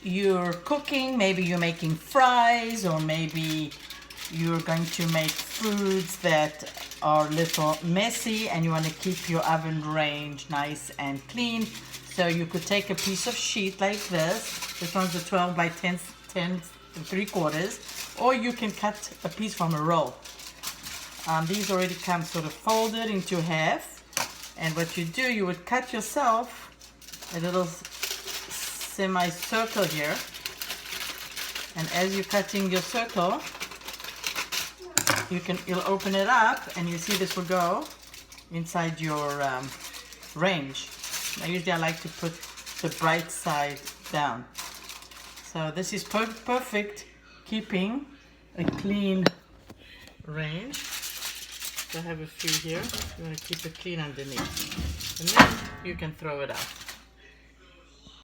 you're cooking, maybe you're making fries, or maybe you're going to make foods that are a little messy and you want to keep your oven range nice and clean. So you could take a piece of sheet like this. This one's a 12 by 10 3/4, or you can cut a piece from a roll. These already come sort of folded into half, and what you do, you would cut yourself a little semicircle here, and as you're cutting your circle, you'll open it up, and you see this will go inside your range. Now, usually I like to put the bright side down. So this is perfect keeping a clean range. So I have a few here. You want to keep it clean underneath, and then you can throw it out.